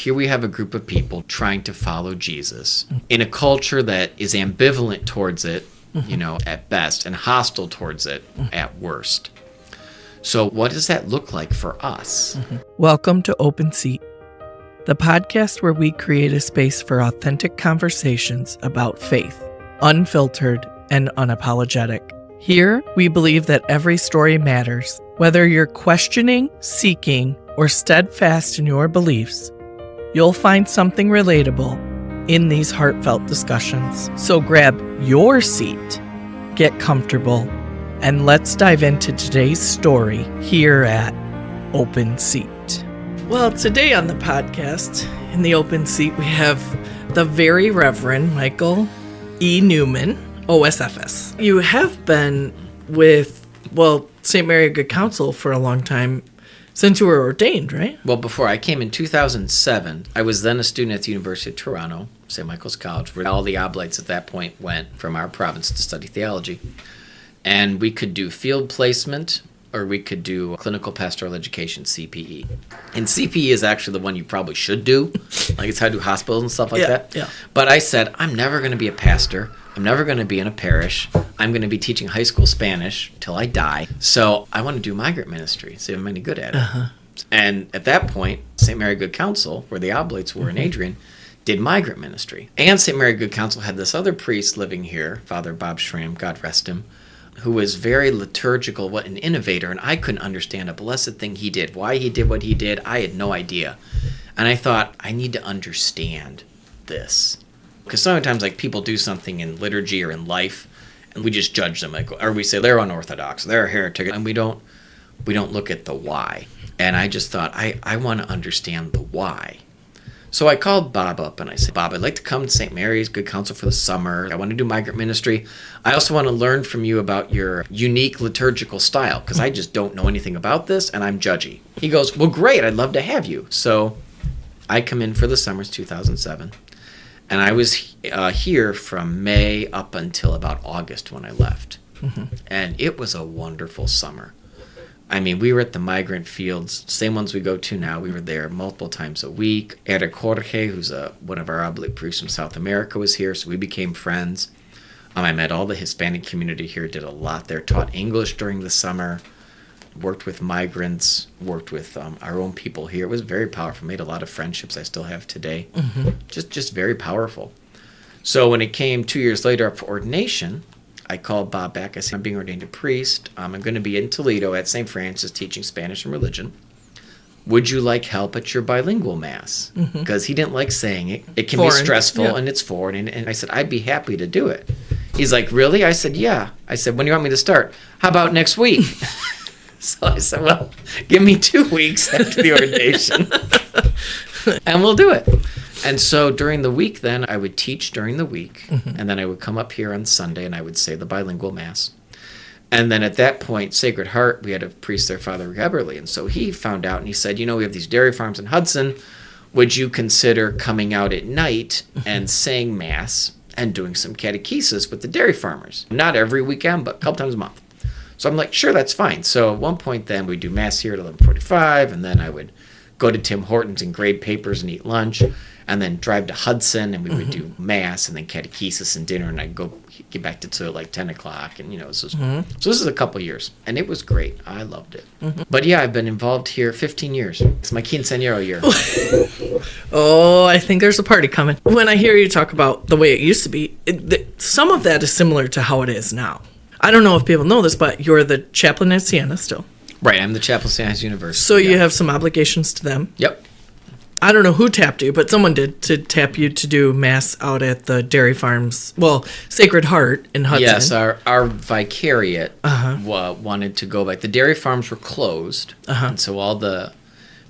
Here we have a group of people trying to follow Jesus in a culture that is ambivalent towards it, at best, and hostile towards it at worst. So what does that look like for us? Welcome to Open Seat, the podcast where we create a space for authentic conversations about faith, unfiltered and unapologetic. Here, we believe that every story matters, whether you're questioning, seeking, or steadfast in your beliefs. You'll find something relatable in these heartfelt discussions. So grab your seat, get comfortable, and let's dive into today's story here at Open Seat. Well, today on the podcast, in the Open Seat, we have the very Reverend Michael E. Newman, OSFS. You have been with, St. Mary Good Counsel for a long time, since you were ordained, right? Well, before I came in 2007, I was then a student at the University of Toronto, St. Michael's College, where all the Oblates at that point went from our province to study theology. And we could do field placement, or we could do clinical pastoral education, CPE. And CPE is actually the one you probably should do. Like, it's how to do hospitals and stuff like that. Yeah. But I said, I'm never going to be a pastor. I'm never going to be in a parish. I'm going to be teaching high school Spanish till I die. So I want to do migrant ministry, see if I'm any good at it. And at that point, St. Mary Good Counsel, where the Oblates were in Adrian, did migrant ministry. And St. Mary Good Counsel had this other priest living here, Father Bob Schramm, God rest him, who was very liturgical, an innovator, and I couldn't understand a blessed thing he did. Why he did what he did, I had no idea. And I thought, I need to understand this. Because sometimes, people do something in liturgy or in life, and we just judge them, or we say they're unorthodox, they're a heretic, and we don't look at the why. And I just thought, I want to understand the why. So I called Bob up and I said, Bob, I'd like to come to St. Mary's Good Counsel for the summer. I want to do migrant ministry. I also want to learn from you about your unique liturgical style, because I just don't know anything about this and I'm judgy. He goes, well, great, I'd love to have you. So I come in for the summer, it's 2007. And I was here from May up until about August when I left. And it was a wonderful summer. I mean, we were at the migrant fields, same ones we go to now. We were there multiple times a week. Eric Jorge, who's one of our Oblate priests from South America, was here, so we became friends. I met all the Hispanic community here, did a lot there, taught English during the summer, worked with migrants, worked with our own people here. It was very powerful, made a lot of friendships I still have today. Just very powerful. So when it came 2 years later up for ordination, I called Bob back. I said, I'm being ordained a priest. I'm going to be in Toledo at St. Francis teaching Spanish and religion. Would you like help at your bilingual mass? Because he didn't like saying it. It can be stressful and it's foreign. And I said, I'd be happy to do it. He's like, really? I said, yeah. I said, when do you want me to start? How about next week? So I said, well, give me 2 weeks after the ordination and we'll do it. And so during the week then, I would teach during the week, and then I would come up here on Sunday and I would say the bilingual mass. And then at that point, Sacred Heart, we had a priest there, Father Geberly, and so he found out and he said, we have these dairy farms in Hudson. Would you consider coming out at night and saying mass and doing some catechesis with the dairy farmers? Not every weekend, but a couple times a month. So I'm like, sure, that's fine. So at one point then, we'd do mass here at 11:45, and then I would go to Tim Hortons and grade papers and eat lunch, and then drive to Hudson, and we would do mass and then catechesis and dinner, and I'd get back to Toledo 10 o'clock, and so this is a couple years, and it was great. I loved it. But yeah, I've been involved here 15 years. It's my quinceañero year. Oh, I think there's a party coming. When I hear you talk about the way it used to be, some of that is similar to how it is now. I don't know if people know this, but you're the chaplain at Siena still. Right, I'm the chaplain at Siena University. So you have some obligations to them. Yep. I don't know who tapped you, but someone did to tap you to do mass out at the dairy farms. Well, Sacred Heart in Hudson. Yes, our vicariate wanted to go back. The dairy farms were closed, and so all the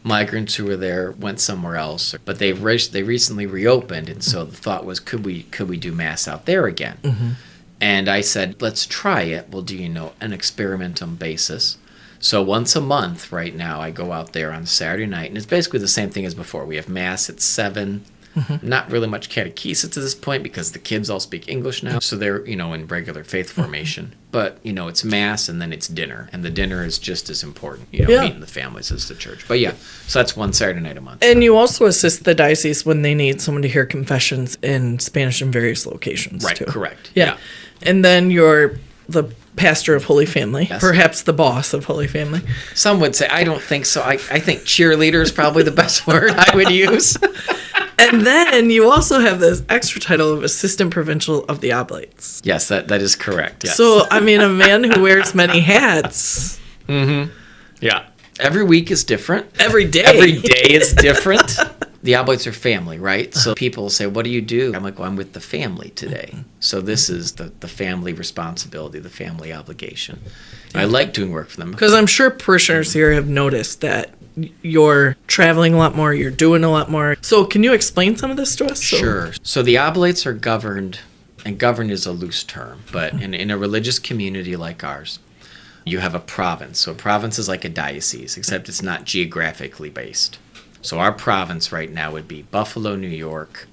migrants who were there went somewhere else. But they recently reopened, and so the thought was, could we do mass out there again? And I said, let's try it. We'll do an experimental basis. So once a month right now, I go out there on Saturday night, and it's basically the same thing as before. We have mass at 7, Not really much catechesis at this point because the kids all speak English now. So they're, in regular faith formation. But, it's Mass and then it's dinner. And the dinner is just as important, meeting the families as the church. But yeah, so that's one Saturday night a month. And you also assist the diocese when they need someone to hear confessions in Spanish in various locations, right, too. Correct. Yeah. And then you're the pastor of Holy Family, yes. Perhaps the boss of Holy Family. Some would say, I don't think so. I think cheerleader is probably the best word I would use. And then you also have this extra title of Assistant Provincial of the Oblates. Yes, that is correct. Yes. So, a man who wears many hats. Mm-hmm. Yeah. Every week is different. Every day. Every day is different. The Oblates are family, right? So people say, what do you do? I'm like, well, I'm with the family today. So this is the family responsibility, the family obligation. I like doing work for them. Because I'm sure parishioners here have noticed that you're traveling a lot more, you're doing a lot more. So can you explain some of this to us? Sure. So the Oblates are governed, and governed is a loose term, but in a religious community like ours, you have a province. So a province is like a diocese, except it's not geographically based. So our province right now would be Buffalo, New York,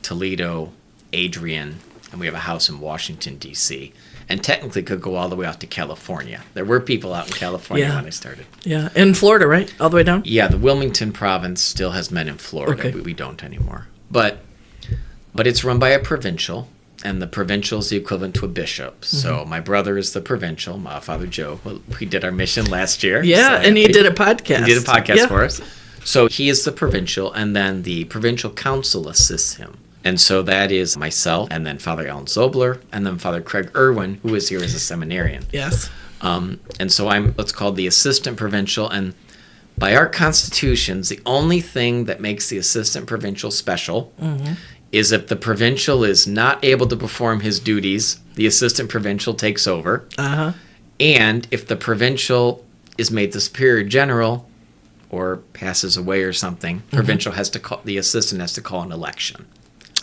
Toledo, Adrian, and we have a house in Washington, D.C., and technically could go all the way out to California. There were people out in California when I started. Yeah, in Florida, right? All the way down? Yeah, the Wilmington province still has men in Florida. Okay. We don't anymore. But it's run by a provincial, and the provincial is the equivalent to a bishop. So my brother is the provincial, my Father Joe. Well, we did our mission last year. Yeah, so and he did a podcast. He did a podcast for us. So he is the provincial, and then the provincial council assists him. And so that is myself, and then Father Alan Zobler, and then Father Craig Irwin, who is here as a seminarian. Yes. And so I'm what's called the Assistant Provincial, and by our constitutions, the only thing that makes the Assistant Provincial special is if the provincial is not able to perform his duties, the Assistant Provincial takes over. And if the provincial is made the Superior General or passes away or something, provincial has to call, the assistant has to call an election.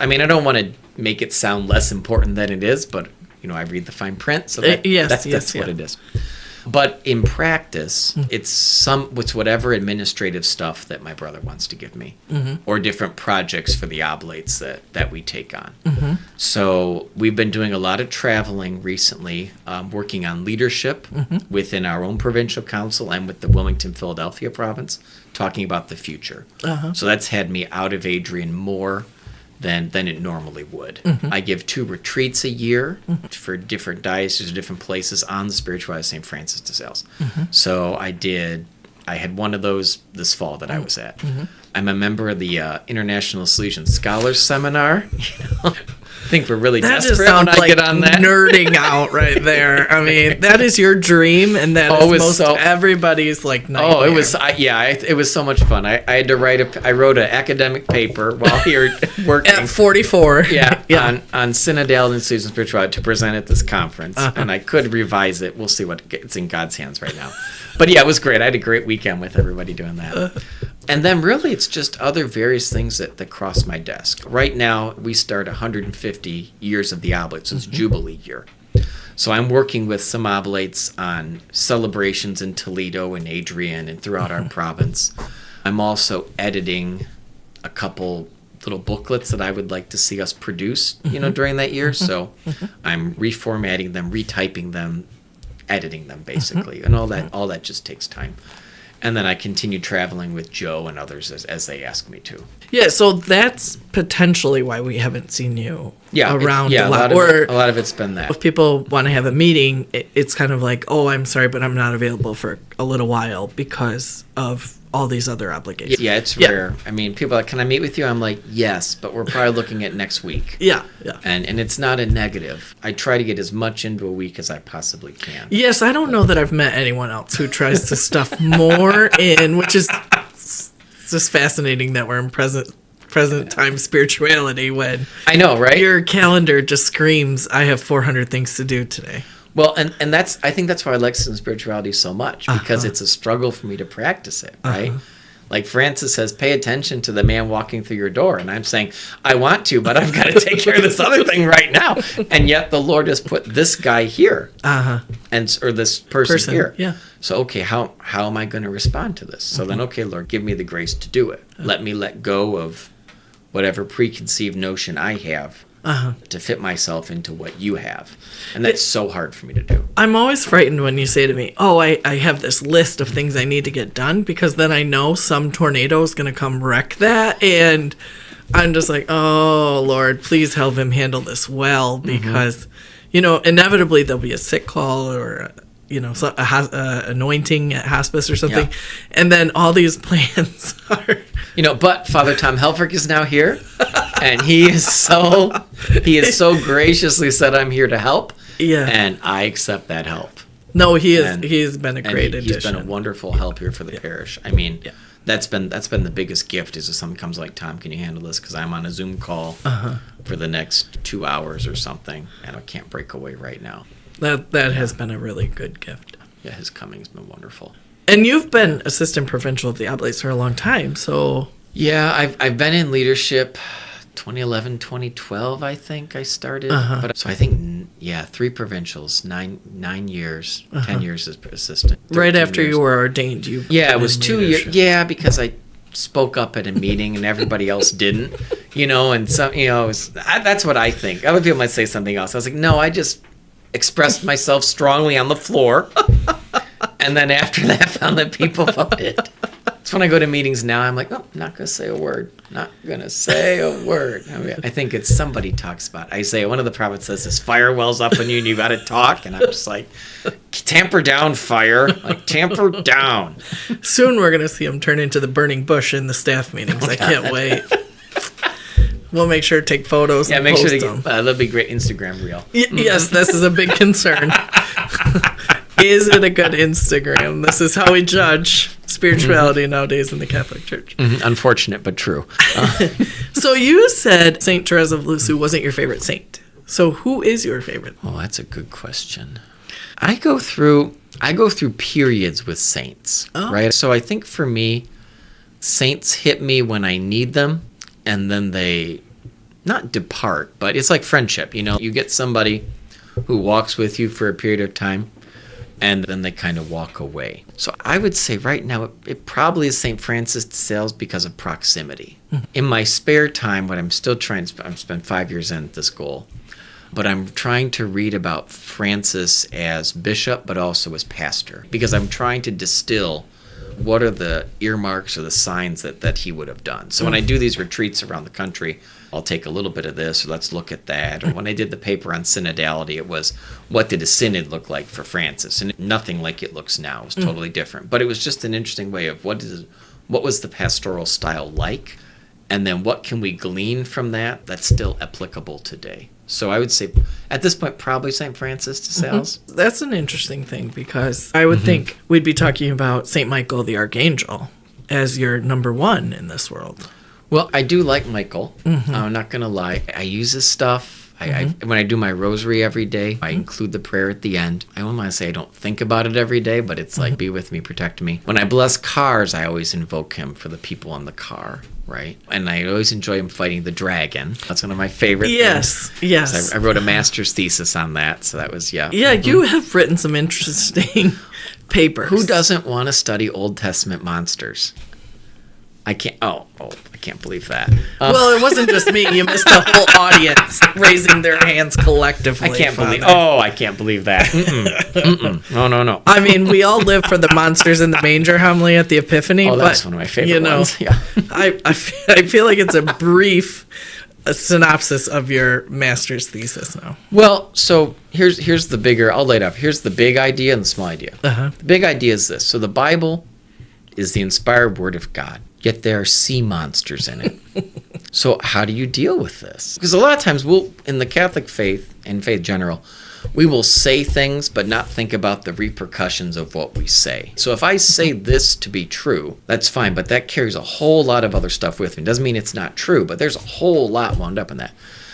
I mean, I don't want to make it sound less important than it is, but I read the fine print, so that's what it is. But in practice, it's whatever administrative stuff that my brother wants to give me, or different projects for the Oblates that we take on. So we've been doing a lot of traveling recently, working on leadership within our own provincial council and with the Wilmington, Philadelphia province, talking about the future. So that's had me out of Adrian more than it normally would. I give 2 retreats a year for different dioceses or different places on the spirituality of St. Francis de Sales. So I had one of those this fall that I was at. I'm a member of the International Salesian Scholars Seminar. I think we're really desperate when I get on that. Nerding out right there. I mean, that is your dream, and that is everybody's nightmare. Oh, it was it was so much fun. I had to I wrote an academic paper while here working at 44. On synodality and Salesian Spirituality to present at this conference, and I could revise it. We'll see it's in God's hands right now. But yeah, it was great. I had a great weekend with everybody doing that. And then really it's just other various things that cross my desk. Right now, we start 150 years of the Oblates. It's Jubilee year. So I'm working with some Oblates on celebrations in Toledo and Adrian and throughout our province. I'm also editing a couple little booklets that I would like to see us produce, during that year. So I'm reformatting them, retyping them, editing them basically. And all that just takes time. And then I continue traveling with Joe and others as they ask me to. Yeah, so that's potentially why we haven't seen you around a lot. A lot of it's been that. If people want to have a meeting, it's kind of like, oh, I'm sorry, but I'm not available for a little while because of all these other obligations. Yeah, it's rare. I mean, people are like, can I meet with you? I'm like, yes, but we're probably looking at next week. Yeah. And it's not a negative. I try to get as much into a week as I possibly can. Yes, I don't know that I've met anyone else who tries to stuff more in, which is just fascinating that we're in present time spirituality when I know, right? Your calendar just screams, I have 400 things to do today. Well, and I think that's why I like Assistant Spirituality so much, because it's a struggle for me to practice it, right? Like Francis says, pay attention to the man walking through your door. And I'm saying, I want to, but I've got to take care of this other thing right now. And yet the Lord has put this guy here or this person here. Yeah. So, okay, how am I going to respond to this? So then, okay, Lord, give me the grace to do it. Let me let go of whatever preconceived notion I have to fit myself into what you have. And that's so hard for me to do. I'm always frightened when you say to me, oh, I have this list of things I need to get done, because then I know some tornado is going to come wreck that. And I'm just like, oh, Lord, please help him handle this well, because, inevitably there'll be a sick call or, anointing at hospice or something. Yeah. And then all these plans are... But Father Tom Helfrich is now here, and he is so graciously said, I'm here to help. Yeah. And I accept that help. No, he has been a great addition. He's been a wonderful help here for the parish. I mean, that's been the biggest gift, is if someone comes like, Tom, can you handle this? Because I'm on a Zoom call for the next 2 hours or something, and I can't break away right now. That has been a really good gift. Yeah, his coming's been wonderful. And you've been Assistant Provincial of the Oblates for a long time, so... Yeah, I've been in leadership 2011, 2012, I think I started. So I think, 3 provincials, 9 years, 10 years as assistant. Right after you were ordained, it was 2 years. Yeah, because I spoke up at a meeting and everybody else didn't, and some, that's what I think. Other people might say something else. I was like, no, I just expressed myself strongly on the floor. And then after that, found that people voted. It's when I go to meetings now, I'm like, not going to say a word. Not going to say a word. I think it's somebody talks about Isaiah. One of the prophets says, this fire wells up in you and you got to talk. And I'm just like, tamper down, fire. Like, tamper down. Soon we're going to see him turn into the burning bush in the staff meetings. I can't wait. We'll make sure to take photos and post them. That'll be a great Instagram reel. Yes, this is a big concern. Is it a good Instagram? This is how we judge spirituality nowadays in the Catholic Church. Unfortunate, but true. So you said St. Therese of Lisieux wasn't your favorite saint. So who is your favorite? Oh, that's a good question. I go through periods with saints, right? So I think for me, saints hit me when I need them, and then they not depart, but it's like friendship. You get somebody who walks with you for a period of time, and then they kind of walk away. So I would say right now it probably is St. Francis de Sales because of proximity. In my spare time, what I'm still trying to I've spent 5 years in this goal, but I'm trying to read about Francis as bishop, but also as pastor, because I'm trying to distill what are the earmarks or the signs that he would have done. So when I do these retreats around the country, I'll take a little bit of this, or let's look at that. Or when I did the paper on synodality, it was, what did a synod look like for Francis? And nothing like it looks now. It was totally different. But it was just an interesting way of what was the pastoral style like? And then what can we glean from that that's still applicable today? So I would say, at this point, probably St. Francis de Sales. That's an interesting thing, because I would think we'd be talking about St. Michael the Archangel as your number one in this world. Well, I do like Michael. I'm not going to lie. I use his stuff. When I do my rosary every day, I include the prayer at the end. I don't want to say I don't think about it every day, but it's like, be with me, protect me. When I bless cars, I always invoke him for the people in the car, right? And I always enjoy him fighting the dragon. That's one of my favorite things. Yes. So I wrote a master's thesis on that, so that was, Yeah, you have written some interesting papers. Who doesn't want to study Old Testament monsters? I can't believe that. Well, it wasn't just me. You missed the whole audience raising their hands collectively. I can't believe that. No. I mean, we all live for the monsters in the manger homily at the Epiphany. That's one of my favorite ones. Yeah. I feel like it's a brief synopsis of your master's thesis now. Well, so here's the bigger, I'll lay it out. Here's the big idea and the small idea. The big idea is this. So the Bible is the inspired word of God. Yet there are sea monsters in it. So how do you deal with this? Because a lot of times in the Catholic faith and faith general, we will say things but not think about the repercussions of what we say. So if I say this to be true, that's fine, but that carries a whole lot of other stuff with me. It doesn't mean it's not true, but there's a whole lot wound up in that.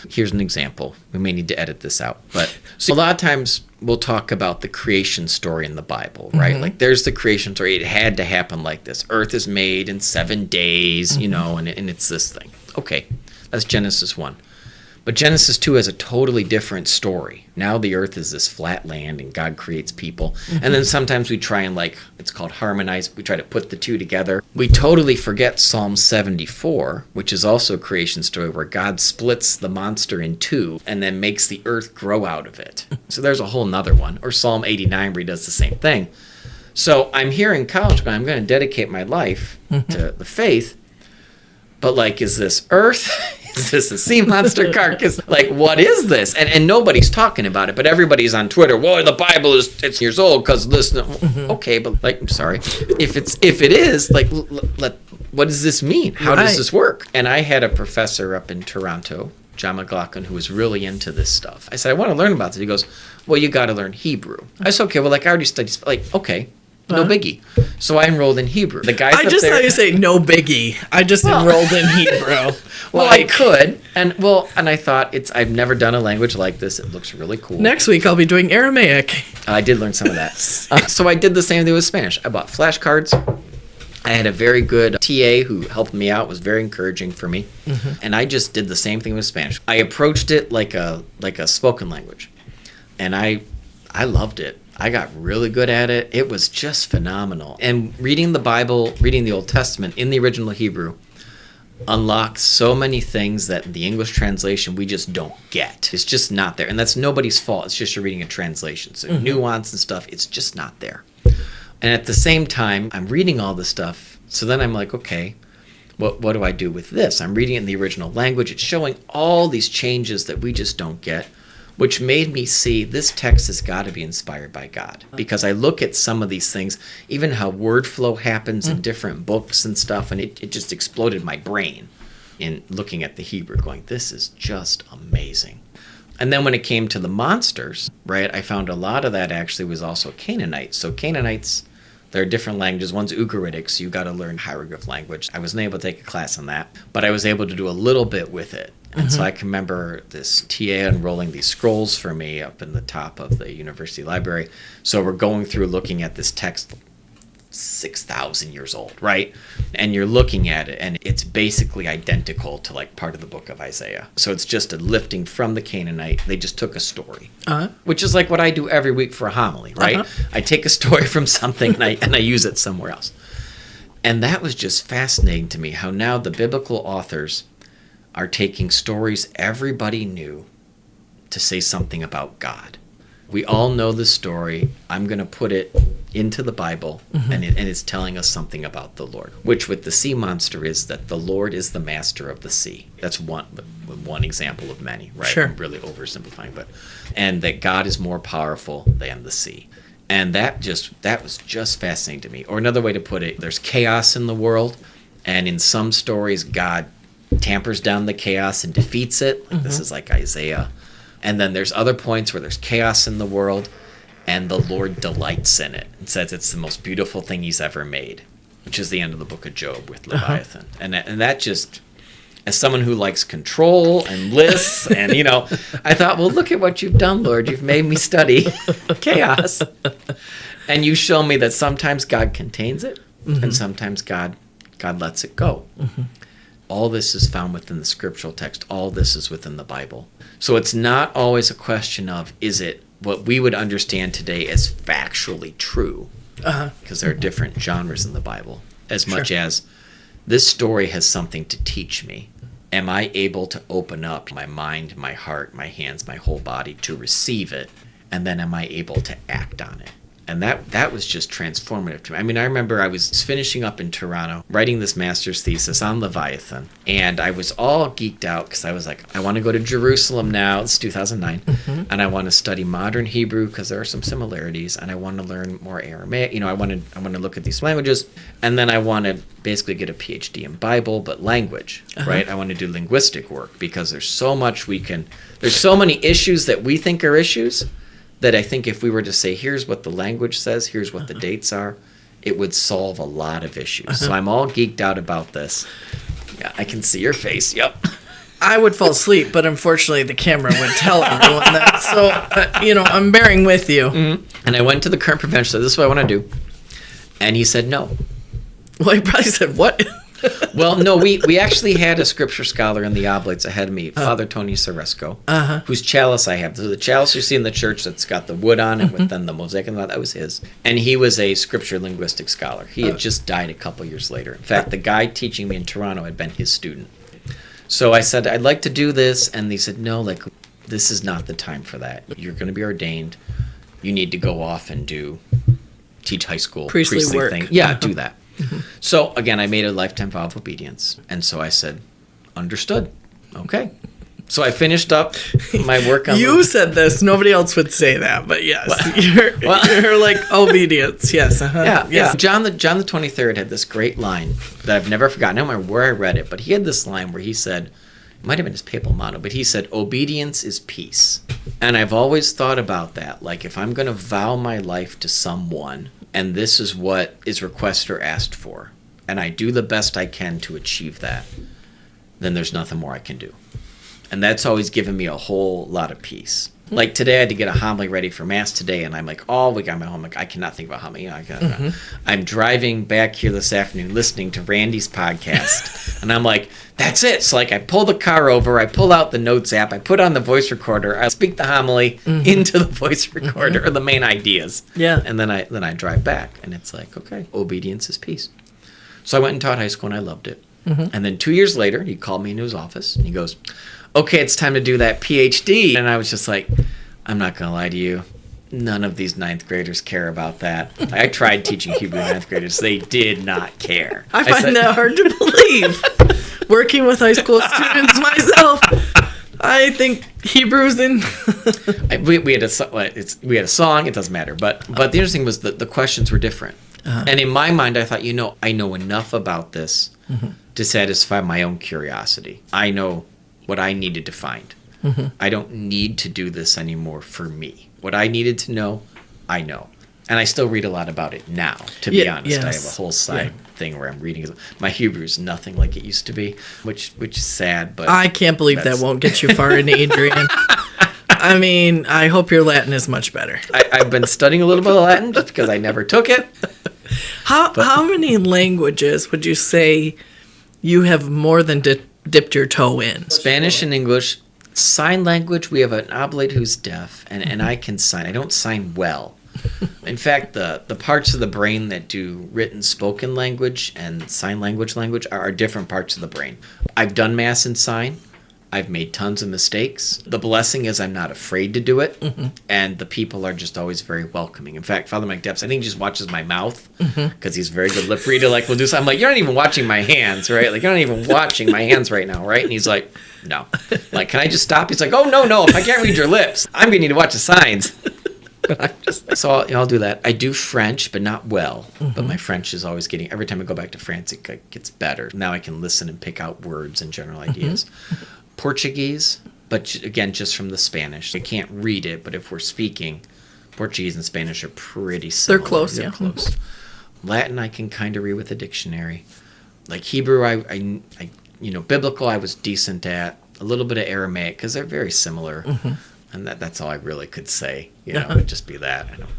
Here's an example. We may need to edit this out. But so a lot of times we'll talk about the creation story in the Bible, right? Like there's the creation story. It had to happen like this. Earth is made in 7 days, and it's this thing. Okay, that's Genesis 1. But Genesis 2 has a totally different story. Now the earth is this flat land and God creates people. And then sometimes we try and it's called harmonize. We try to put the two together. We totally forget Psalm 74, which is also a creation story where God splits the monster in two and then makes the earth grow out of it. So there's a whole nother one. Or Psalm 89 where he does the same thing. So I'm here in college going, I'm going to dedicate my life to the faith. But is this earth? Is this a sea monster carcass? What is this? And nobody's talking about it, but everybody's on Twitter. Well, the Bible it's years old because this. Okay, but I'm sorry. If it is, what does this mean? How does this work? And I had a professor up in Toronto, John McLaughlin, who was really into this stuff. I said, I want to learn about this. He goes, well, you got to learn Hebrew. I said, okay, well, I already studied. Okay. No biggie. So I enrolled in Hebrew. The guys I just thought you say no biggie. I just enrolled in Hebrew. Well, I could, and I thought I've never done a language like this. It looks really cool. Next week I'll be doing Aramaic. I did learn some of that. So I did the same thing with Spanish. I bought flashcards. I had a very good TA who helped me out, was very encouraging for me, and I just did the same thing with Spanish. I approached it like a spoken language, and I loved it. I got really good at it. It was just phenomenal. And reading the Bible, reading the Old Testament in the original Hebrew, unlocks so many things that in the English translation we just don't get. It's just not there. And that's nobody's fault. It's just you're reading a translation. So nuance and stuff, it's just not there. And at the same time, I'm reading all this stuff. So then I'm like, okay, what do I do with this? I'm reading it in the original language. It's showing all these changes that we just don't get, which made me see this text has got to be inspired by God. Because I look at some of these things, even how word flow happens in different books and stuff, and it just exploded my brain in looking at the Hebrew, going, this is just amazing. And then when it came to the monsters, right, I found a lot of that actually was also Canaanite. So Canaanites, there are different languages. One's Ugaritic, so you got to learn hieroglyph language. I wasn't able to take a class on that, but I was able to do a little bit with it. And so I can remember this TA unrolling these scrolls for me up in the top of the university library. So we're going through looking at this text 6,000 years old, right? And you're looking at it, and it's basically identical to part of the book of Isaiah. So it's just a lifting from the Canaanite. They just took a story, which is like what I do every week for a homily, right? I take a story from something and I use it somewhere else. And that was just fascinating to me, how now the biblical authors are taking stories everybody knew to say something about God. We all know the story. I'm going to put it into the Bible, and it's telling us something about the Lord, which with the sea monster is that the Lord is the master of the sea. That's one example of many, right? Sure. I'm really oversimplifying, and that God is more powerful than the sea. And that was just fascinating to me. Or another way to put it, there's chaos in the world, and in some stories, God tampers down the chaos and defeats it. This is like Isaiah. And then there's other points where there's chaos in the world and the Lord delights in it and says it's the most beautiful thing he's ever made, which is the end of the book of Job with Leviathan. And that just, as someone who likes control and lists and, I thought, well, look at what you've done, Lord. You've made me study chaos. And you show me that sometimes God contains it and sometimes God lets it go. All this is found within the scriptural text. All this is within the Bible. So it's not always a question of, is it what we would understand today as factually true? Because there are different genres in the Bible. As much as this story has something to teach me. Am I able to open up my mind, my heart, my hands, my whole body to receive it? And then am I able to act on it? And that was just transformative to me. I mean, I remember I was finishing up in Toronto, writing this master's thesis on Leviathan, and I was all geeked out because I was like, I want to go to Jerusalem now. It's 2009, and I want to study modern Hebrew because there are some similarities, and I want to learn more Aramaic. I want to look at these languages, and then I want to basically get a PhD in Bible, but language, right? I want to do linguistic work because there's so much there's so many issues that we think are issues that I think if we were to say, here's what the language says, here's what the dates are, it would solve a lot of issues. So I'm all geeked out about this. Yeah, I can see your face. Yep. I would fall asleep, but unfortunately the camera would tell everyone that. So, I'm bearing with you. And I went to the current provincial, this is what I want to do. And he said no. Well, he probably said, what? Well, no, we actually had a scripture scholar in the Oblates ahead of me, Father Tony Ceresco, whose chalice I have. So the chalice you see in the church that's got the wood on it with then the mosaic and that was his. And he was a scripture linguistic scholar. He had just died a couple years later. In fact, the guy teaching me in Toronto had been his student. So I said, I'd like to do this. And they said, no, like, this is not the time for that. You're going to be ordained. You need to go off and teach high school priestly work. thing. Yeah, do that. So, again, I made a lifetime vow of obedience. And so I said, understood. Okay. So I finished up my work on You said this. Nobody else would say that, but yes. You're like, obedience. Yes. Yeah. Yes. John the 23rd had this great line that I've never forgotten. I don't remember where I read it, but he had this line where he said, it might have been his papal motto, but he said, obedience is peace. And I've always thought about that. Like, if I'm going to vow my life to someone, and this is what is requested or asked for, and I do the best I can to achieve that, then there's nothing more I can do. And that's always given me a whole lot of peace. Like today, I had to get a homily ready for Mass today, and I'm like, all week I'm at home, like, I cannot think about homily. I'm driving back here this afternoon listening to Randy's podcast, and I'm like, that's it. So, like, I pull the car over, I pull out the notes app, I put on the voice recorder, I speak the homily into the voice recorder, or the main ideas. Yeah. And then I drive back, and it's like, okay, obedience is peace. So I went and taught high school, and I loved it. And then 2 years later, he called me into his office, and he goes, okay, it's time to do that PhD. And I was just like, I'm not going to lie to you. None of these ninth graders care about that. I tried teaching Hebrew ninth graders. They did not care. I find that hard to believe. Working with high school students myself, I think Hebrew's in. we had a song. It doesn't matter. But the interesting was that the questions were different. And in my mind, I thought, I know enough about this to satisfy my own curiosity. I know what I needed to find. I don't need to do this anymore for me. What I needed to know, I know. And I still read a lot about it now, to be honest. Yes. I have a whole side thing where I'm reading. My Hebrew is nothing like it used to be, which is sad. But I can't believe that won't get you far into Adrian. I mean, I hope your Latin is much better. I've been studying a little bit of Latin just because I never took it. How many languages would you say you have more than dipped your toe in? Spanish and English. Sign language, we have an oblate who's deaf, and I can sign. I don't sign well. In fact, the parts of the brain that do written spoken language and sign language are different parts of the brain. I've done Mass in sign. I've made tons of mistakes. The blessing is I'm not afraid to do it, and the people are just always very welcoming. In fact, Fr.Mike Depps, I think he just watches my mouth because he's a very good lip reader. Like, we'll do something. I'm like, you're not even watching my hands, right? Like, you're not even watching my hands right now, right? And he's like, no. Like, can I just stop? He's like, oh, no. If I can't read your lips, I'm going to need to watch the signs. But I'm just like, so I'll do that. I do French, but not well. But my French is always getting, every time I go back to France, it gets better. Now I can listen and pick out words and general ideas. Portuguese, but again, just from the Spanish. I can't read it, but if we're speaking, Portuguese and Spanish are pretty similar. They're close, They're close. Latin, I can kind of read with a dictionary. Like Hebrew, I biblical, I was decent at. A little bit of Aramaic, because they're very similar. And that's all I really could say. It would just be that. I don't.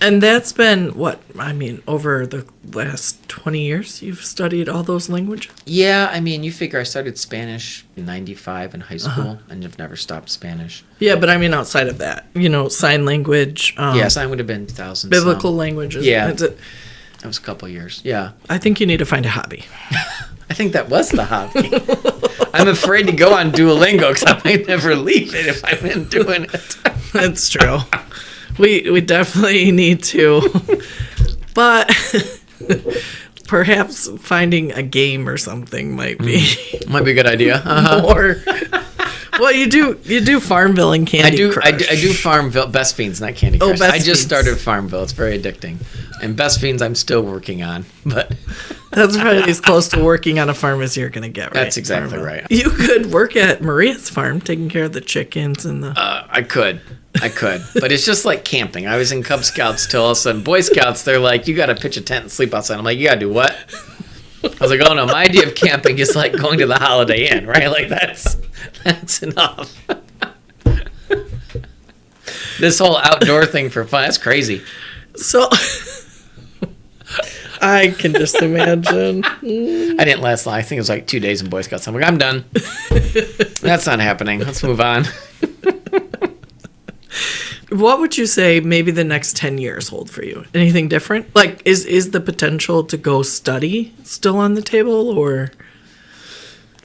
And that's been, over the last 20 years, you've studied all those languages? Yeah, you figure I started Spanish in 95 in high school, and have never stopped Spanish. Yeah, but outside of that, sign language. Sign would have been 2000. Biblical languages. Yeah, that was a couple years, yeah. I think you need to find a hobby. I think that was the hobby. I'm afraid to go on Duolingo because I might never leave it if I've been doing it. That's true. We definitely need to, but perhaps finding a game or something might be a good idea. More. Well, you do Farmville and Candy Crush. I do Farmville, Best Fiends, not Candy Crush. Best I just Fiends. started Farmville. It's very addicting, and Best Fiends I'm still working on, but that's probably as close to working on a farm as you're gonna get. Right? That's exactly Farmville. Right. You could work at Maria's farm, taking care of the chickens and the. I could, but it's just like camping. I was in Cub Scouts till all of a sudden Boy Scouts. They're like, you got to pitch a tent and sleep outside. I'm like, you got to do what? I was like, oh no, my idea of camping is like going to the Holiday Inn, right? Like that's enough. This whole outdoor thing for fun, that's crazy. So I can just imagine. I didn't last long. I think it was like 2 days in Boy Scouts. I'm like, I'm done. That's not happening. Let's move on. What would you say maybe the next 10 years hold for you? Anything different? Like, is the potential to go study still on the table, or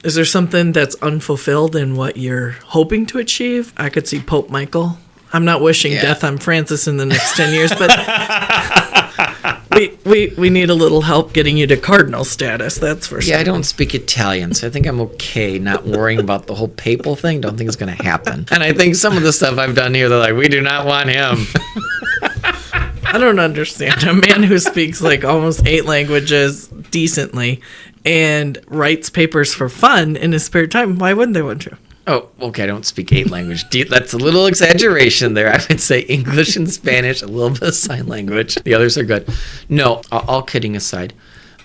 is there something that's unfulfilled in what you're hoping to achieve? I could see Pope Michael. I'm not wishing death on Francis in the next 10 years, but we need a little help getting you to cardinal status, that's for sure. Yeah, I don't speak Italian, so I think I'm okay not worrying about the whole papal thing. Don't think it's going to happen. And I think some of the stuff I've done here, they're like, we do not want him. I don't understand. A man who speaks like almost 8 languages decently and writes papers for fun in his spare time, why wouldn't they want you? Oh, okay, I don't speak 8 languages. That's a little exaggeration there. I would say English and Spanish, a little bit of sign language. The others are good. No, all kidding aside,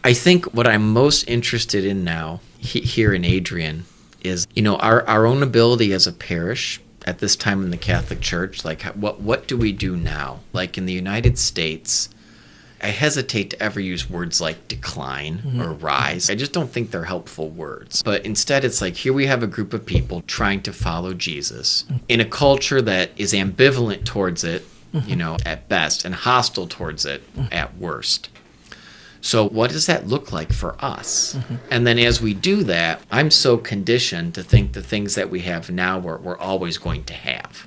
I think what I'm most interested in now here in Adrian is, our own ability as a parish at this time in the Catholic Church. Like, what do we do now? Like in the United States, I hesitate to ever use words like decline or rise. I just don't think they're helpful words. But instead, it's like, here we have a group of people trying to follow Jesus in a culture that is ambivalent towards it, at best, and hostile towards it at worst. So what does that look like for us? And then as we do that, I'm so conditioned to think the things that we have now we're always going to have,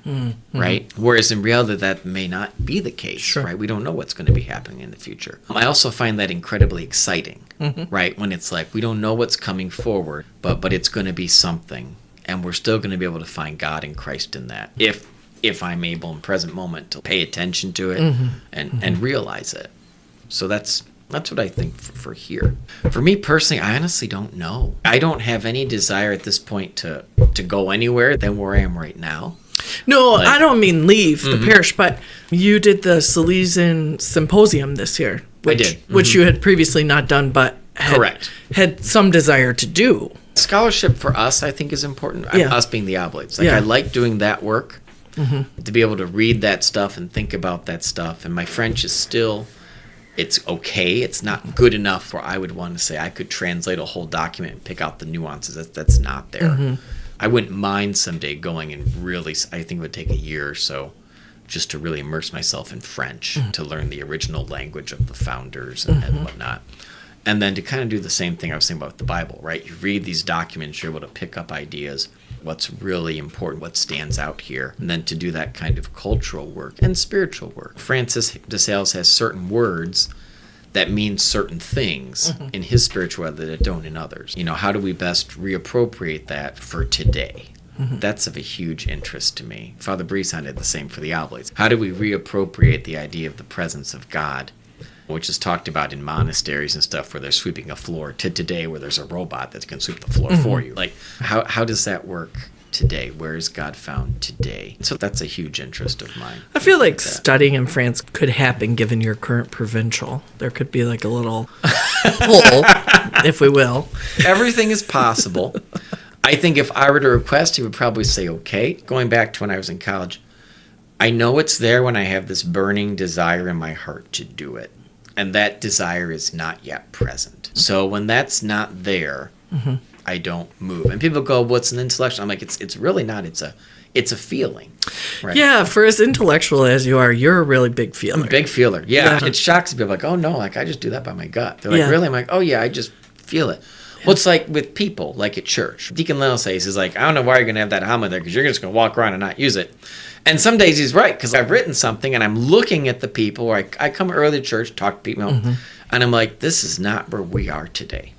right? Whereas in reality, that may not be the case, right? We don't know what's going to be happening in the future. I also find that incredibly exciting, right? When it's like, we don't know what's coming forward, but it's going to be something. And we're still going to be able to find God and Christ in that. If I'm able in present moment to pay attention to it and realize it. So that's what I think for here. For me personally, I honestly don't know. I don't have any desire at this point to go anywhere than where I am right now. No, I don't mean leave the parish, but you did the Salesian Symposium this year. Which, I did. Which you had previously not done, but had some desire to do. Scholarship for us, I think, is important. Us being the Oblates. I like doing that work, to be able to read that stuff and think about that stuff. And my French is still... It's okay. It's not good enough where I would want to say I could translate a whole document and pick out the nuances. That's not there. I wouldn't mind someday going and really, I think it would take a year or so just to really immerse myself in French, to learn the original language of the founders and whatnot. And then to kind of do the same thing I was saying about the Bible, right? You read these documents, you're able to pick up ideas, what's really important, what stands out here, and then to do that kind of cultural work and spiritual work. Francis de Sales has certain words that mean certain things in his spirituality that don't in others. How do we best reappropriate that for today? That's of a huge interest to me. Father Brisson did the same for the Oblates. How do we reappropriate the idea of the presence of God, which is talked about in monasteries and stuff where they're sweeping a floor, to today where there's a robot that can sweep the floor for you. Like, how does that work today? Where is God found today? So that's a huge interest of mine. I feel like studying in France could happen given your current provincial. There could be like a little pull, if we will. Everything is possible. I think if I were to request, he would probably say, okay. Going back to when I was in college, I know it's there when I have this burning desire in my heart to do it. And that desire is not yet present. So when that's not there, I don't move. And people go, what's an intellectual? I'm like, it's really not. It's a feeling. Right? Yeah, for as intellectual as you are, you're a really big feeler. I'm a big feeler. Yeah. It shocks people like, oh no, like I just do that by my gut. They're like, really? I'm like, oh yeah, I just feel it. Well, it's like with people, like at church. Deacon Lennell says, he's like, I don't know why you're going to have that homily there because you're just going to walk around and not use it. And some days he's right because I've written something and I'm looking at the people where I come early to church, talk to people, and I'm like, this is not where we are today.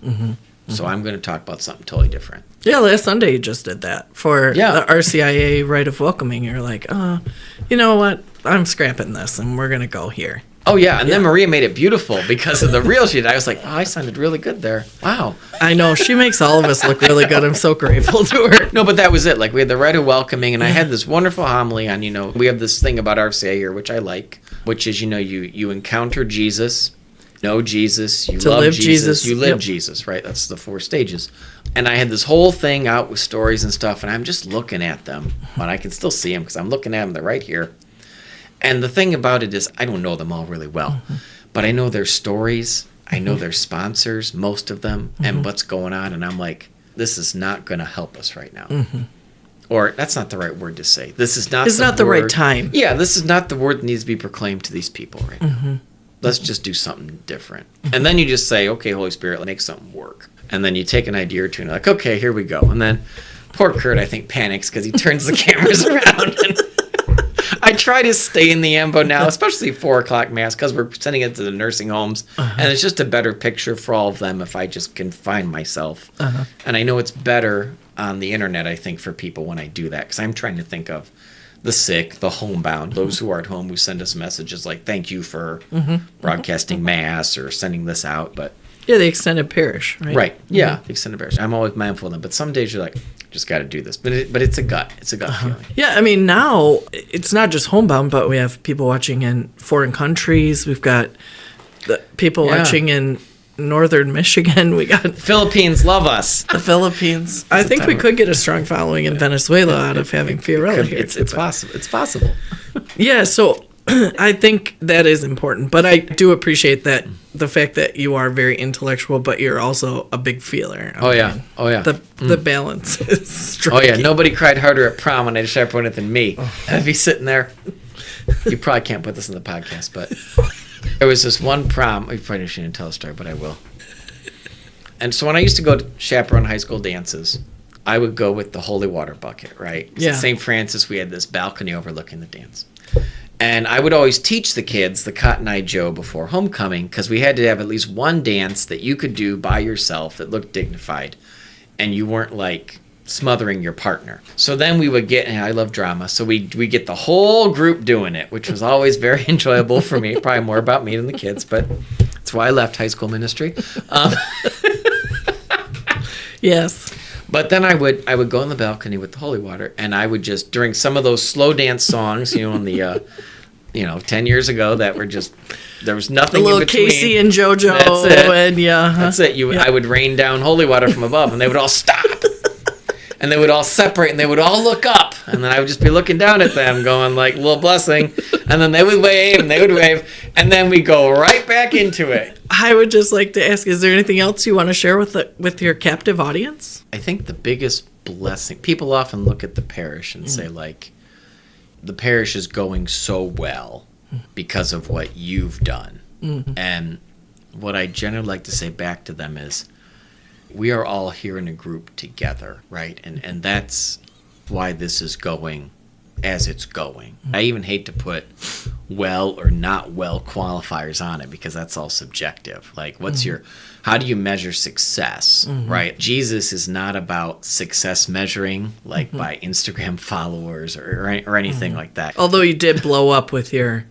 So I'm going to talk about something totally different. Yeah, last Sunday you just did that for the RCIA Rite of Welcoming. You're like, you know what? I'm scrapping this and we're going to go here. Oh, yeah. And then Maria made it beautiful because of the reel she did. I was like, oh, I sounded really good there. Wow. I know. She makes all of us look really good. I'm so grateful to her. No, but that was it. Like, we had the Rite of Welcoming, and I had this wonderful homily on, we have this thing about RCA here, which I like, which is, you encounter Jesus, know Jesus, you love Jesus, you live Jesus, right? That's the 4 stages. And I had this whole thing out with stories and stuff, and I'm just looking at them, but I can still see them because I'm looking at them. They're right here. And the thing about it is I don't know them all really well, but I know their stories. I know their sponsors, most of them, and what's going on. And I'm like, this is not going to help us right now. Or that's not the right word to say. This is not. It's not the right time. Yeah, this is not the word that needs to be proclaimed to these people right now. Let's just do something different. And then you just say, okay, Holy Spirit, let's make something work. And then you take an idea or two and you're like, okay, here we go. And then poor Kurt, I think, panics because he turns the cameras around. And I try to stay in the ambo now, especially 4 o'clock mass, because we're sending it to the nursing homes. And it's just a better picture for all of them if I just confine myself. And I know it's better on the internet, I think, for people when I do that, because I'm trying to think of the sick, the homebound, those who are at home who send us messages like, thank you for broadcasting mass or sending this out. But yeah, the extended parish, right? Right. Yeah, the extended parish. I'm always mindful of them, but some days you're like, just got to do this. But it's a gut. It's a gut feeling. Yeah, I mean, now it's not just homebound, but we have people watching in foreign countries. We've got the people watching in northern Michigan. We got Philippines love us. The Philippines. I think we could get a strong following in Venezuela out of having Fiorella here. It's possible. It's possible. Yeah, so I think that is important. But I do appreciate that the fact that you are very intellectual, but you're also a big feeler. Oh yeah. The balance is striking. Oh yeah. Nobody cried harder at prom when I chaperoned it than me. I'd be sitting there. You probably can't put this in the podcast, but there was this one prom. I probably shouldn't tell a story, but I will. And so when I used to go to chaperone high school dances, I would go with the holy water bucket, right? Yeah. At St. Francis, we had this balcony overlooking the dance. And I would always teach the kids the Cotton Eye Joe before homecoming, because we had to have at least one dance that you could do by yourself that looked dignified, and you weren't like smothering your partner. So then we would get, and I love drama, so we get the whole group doing it, which was always very enjoyable for me, probably more about me than the kids, but that's why I left high school ministry. Yes. But then I would go on the balcony with the holy water, and I would just, during some of those slow dance songs, in the 10 years ago, that were just, there was nothing in between. Casey and JoJo. That's it. And That's it. I would rain down holy water from above, and they would all stop. And they would all separate, and they would all look up. And then I would just be looking down at them, going like, little blessing. And then they would wave, and they would wave. And then we go right back into it. I would just like to ask, is there anything else you want to share with your captive audience? I think the biggest blessing, people often look at the parish and say, like, the parish is going so well because of what you've done. And what I generally like to say back to them is, we are all here in a group together, right? And that's why this is going as it's going. I even hate to put well or not well qualifiers on it, because that's all subjective. Like, how do you measure success, right? Jesus is not about success measuring, like by Instagram followers or anything like that. Although you did blow up with your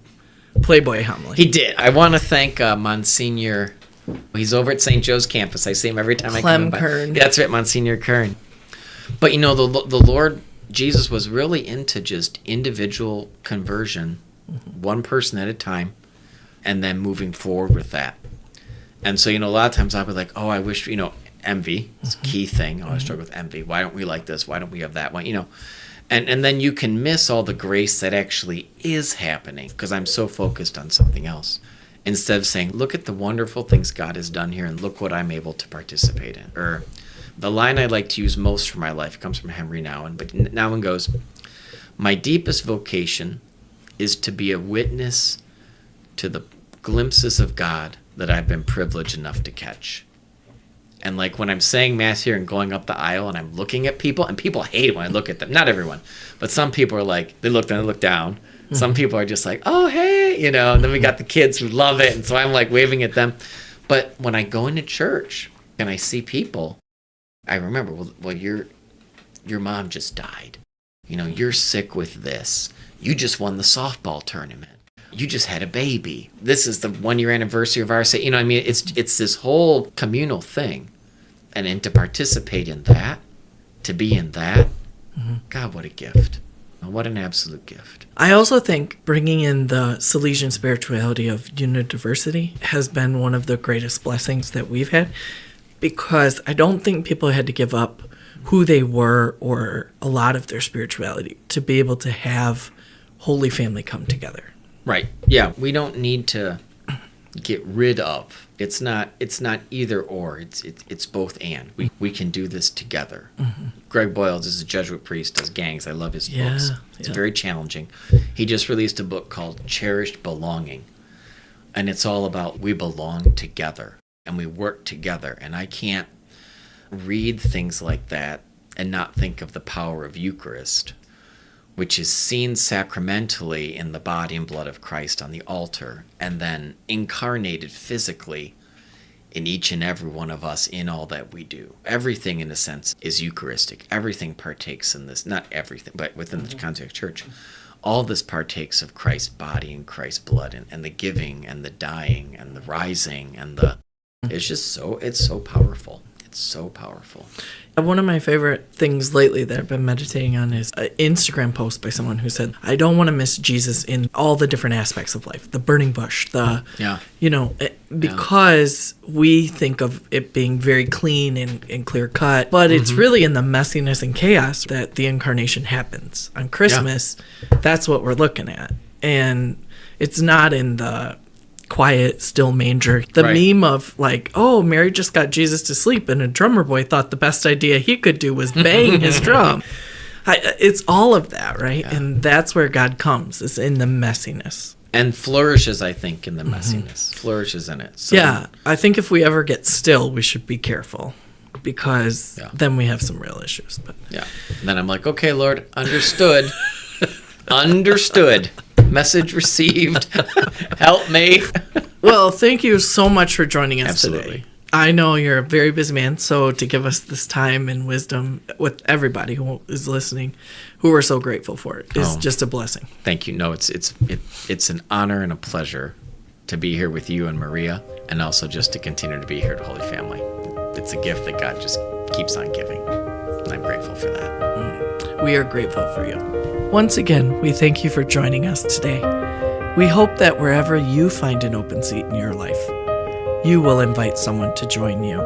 Playboy homily. He did. I want to thank Monsignor. He's over at St. Joe's campus. I see him every time I come by. Kern. That's right, Monsignor Kern. But the Lord Jesus was really into just individual conversion, one person at a time, and then moving forward with that. And so, a lot of times I'll be like, oh, I wish, envy is a key thing. Oh, I struggle with envy. Why don't we like this? Why don't we have that one? And then you can miss all the grace that actually is happening because I'm so focused on something else. Instead of saying, look at the wonderful things God has done here and look what I'm able to participate in. Or the line I like to use most for my life comes from Henry Nouwen, but Nouwen goes, my deepest vocation is to be a witness to the glimpses of God that I've been privileged enough to catch. And like when I'm saying Mass here and going up the aisle and I'm looking at people, and people hate it when I look at them. Not everyone, but some people are like, they look down, they look down. Some people are just like, oh, hey, and then we got the kids who love it. And so I'm like waving at them. But when I go into church and I see people, I remember, well, your mom just died. You're sick with this. You just won the softball tournament. You just had a baby. This is the 1-year anniversary of our say. It's this whole communal thing. And to participate in that, to be in that, God, what a gift. What an absolute gift. I also think bringing in the Salesian spirituality of unidiversity has been one of the greatest blessings that we've had, because I don't think people had to give up who they were or a lot of their spirituality to be able to have Holy Family come together. Right. Yeah. We don't need to get rid of It's not either or. It's both and. We can do this together. Greg Boyles is a Jesuit priest, does gangs. I love his books. It's very challenging. He just released a book called Cherished Belonging. And it's all about we belong together and we work together. And I can't read things like that and not think of the power of Eucharist, which is seen sacramentally in the body and blood of Christ on the altar, and then incarnated physically in each and every one of us in all that we do. Everything, in a sense, is Eucharistic. Everything partakes in this. Not everything, but within the context of church. All this partakes of Christ's body and Christ's blood, and the giving and the dying and the rising and it's so powerful. It's so powerful. One of my favorite things lately that I've been meditating on is an Instagram post by someone who said, I don't want to miss Jesus in all the different aspects of life. The burning bush, because we think of it being very clean and clear cut, but it's really in the messiness and chaos that the incarnation happens. On Christmas, that's what we're looking at. And it's not in the quiet, still manger. The meme of like, oh, Mary just got Jesus to sleep and a drummer boy thought the best idea he could do was bang his drum. It's all of that, right? Yeah. And that's where God comes, is in the messiness. And flourishes, I think, in the messiness. Flourishes in it. So, yeah, I think if we ever get still, we should be careful because then we have some real issues. But yeah. And then I'm like, okay, Lord, understood. Understood. Message received. Help me. Well, thank you so much for joining us today. I know you're a very busy man, so to give us this time and wisdom with everybody who is listening, who we're so grateful for, is just a blessing. Thank you. No, it's an honor and a pleasure to be here with you and Maria, and also just to continue to be here at Holy Family. It's a gift that God just keeps on giving, and I'm grateful for that. We are grateful for you. Once again, we thank you for joining us today. We hope that wherever you find an open seat in your life, you will invite someone to join you.